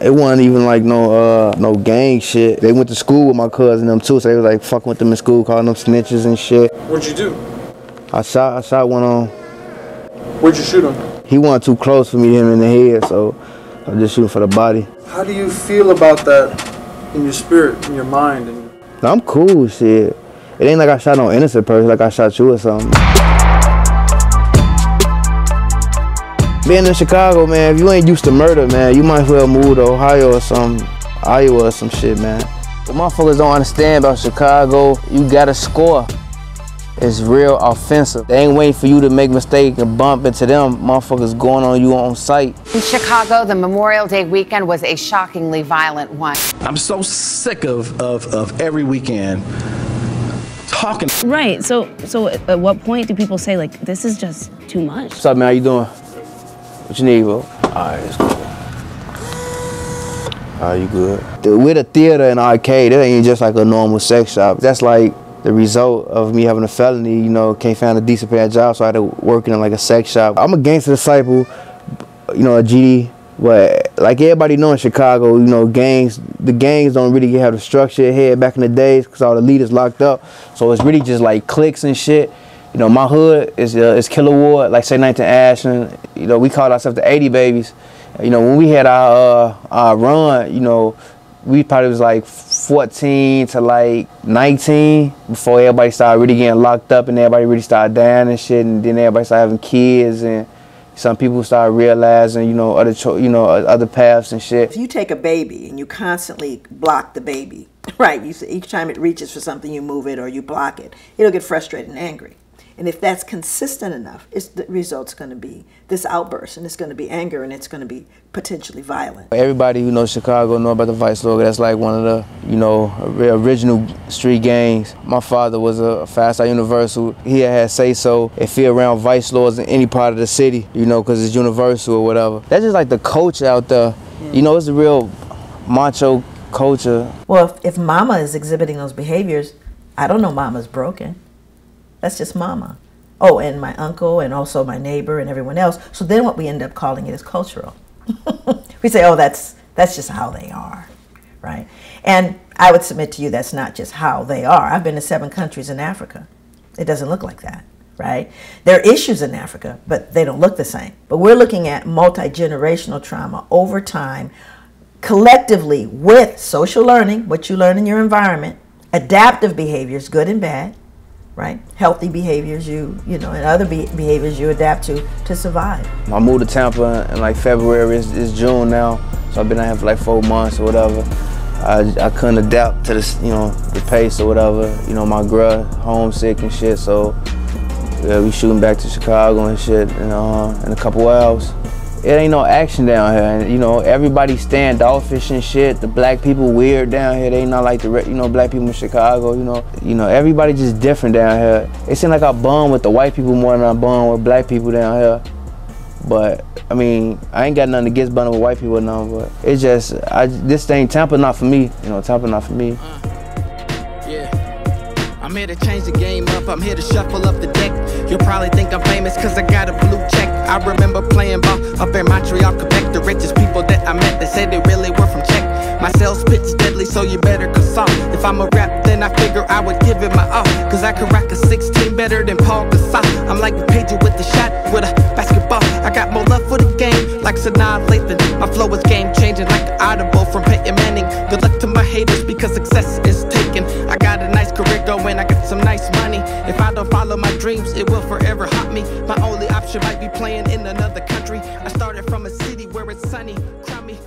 It wasn't even like no gang shit. They went to school with my cousin and them too, so they was like fucking with them in school, calling them snitches and shit. What'd you do? I shot one on. Where'd you shoot him? He wasn't too close for me to hit him in the head, so I was just shooting for the body. How do you feel about that in your spirit, in your mind? I'm cool, shit. It ain't like I shot no innocent person, like I shot you or something. Being in Chicago, man, if you ain't used to murder, man, you might as well move to Ohio or Iowa or some shit, man. What motherfuckers don't understand about Chicago, you gotta score. It's real offensive. They ain't waiting for you to make a mistake and bump into them. Motherfuckers going on you on sight. In Chicago, the Memorial Day weekend was a shockingly violent one. I'm so sick of every weekend talking. Right, so at what point do people say, like, this is just too much? What's up, man? How you doing? What you need, bro? Alright, it's cool. Alright, you good? With a theater and arcade, that ain't just like a normal sex shop. That's like the result of me having a felony, you know, can't find a decent paying job, so I had to work in like a sex shop. I'm a gangster disciple, you know, a GD, but like everybody know in Chicago, you know, the gangs don't really have the structure ahead back in the days because all the leaders locked up. So it's really just like cliques and shit. You know, my hood is Killer Ward, like say 19 Ashland. You know, we call ourselves the 80 babies. You know, when we had our run, you know, we probably was like 14 to like 19 before everybody started really getting locked up and everybody really started dying and shit, and then everybody started having kids and some people started realizing, you know, other paths and shit. If you take a baby and you constantly block the baby, right? Each time it reaches for something, you move it or you block it, it'll get frustrated and angry. And if that's consistent enough, the result's going to be this outburst, and it's going to be anger, and it's going to be potentially violent. Everybody who knows Chicago know about the Vice Lord. That's like one of the, you know, original street gangs. My father was a Fast Side Universal. He had Say So. It feel around Vice Lords in any part of the city, you know, because it's universal or whatever. That's just like the culture out there. Yeah. You know, it's a real macho culture. Well, if mama is exhibiting those behaviors, I don't know mama's broken. That's just mama. Oh, and my uncle and also my neighbor and everyone else. So then what we end up calling it is cultural. We say, oh, that's just how they are, right? And I would submit to you that's not just how they are. I've been to 7 countries in Africa. It doesn't look like that, right? There are issues in Africa, but they don't look the same. But we're looking at multi-generational trauma over time, collectively with social learning, what you learn in your environment, adaptive behaviors, good and bad, right? Healthy behaviors you know, and other behaviors you adapt to survive. I moved to Tampa in like February, it's June now, so I've been out here for like 4 months or whatever. I couldn't adapt to this, you know, the pace or whatever. You know, my girl homesick and shit, so yeah, we shooting back to Chicago and shit in a couple hours. It ain't no action down here, and you know, everybody standoffish and shit. The black people weird down here. They not like the black people in Chicago. You know, everybody just different down here. It seems like I bond with the white people more than I bond with black people down here. But I mean, I ain't got nothing against bonding with white people or nothing. But it's just, this thing, Tampa not for me. You know, Tampa not for me. I'm here to change the game up, I'm here to shuffle up the deck. You'll probably think I'm famous cause I got a blue check. I remember playing ball up in Montreal, Quebec. The richest people that I met, they said they really were from Czech. My sales pitch deadly, so you better consult. If I'm a rap, then I figure I would give it my all. Cause I can rock a 16 better than Paul Gasol. I'm like a pager with the shot, with a basketball. I got more love for the game, like Sanaa Lathan. My flow is game changing, like an audible from Peyton Manning. Good luck to my haters because success is taken. I got a nice career going, I got some nice money. If I don't follow my dreams, it will forever haunt me. My only option might be playing in another country. I started from a city where it's sunny, crummy.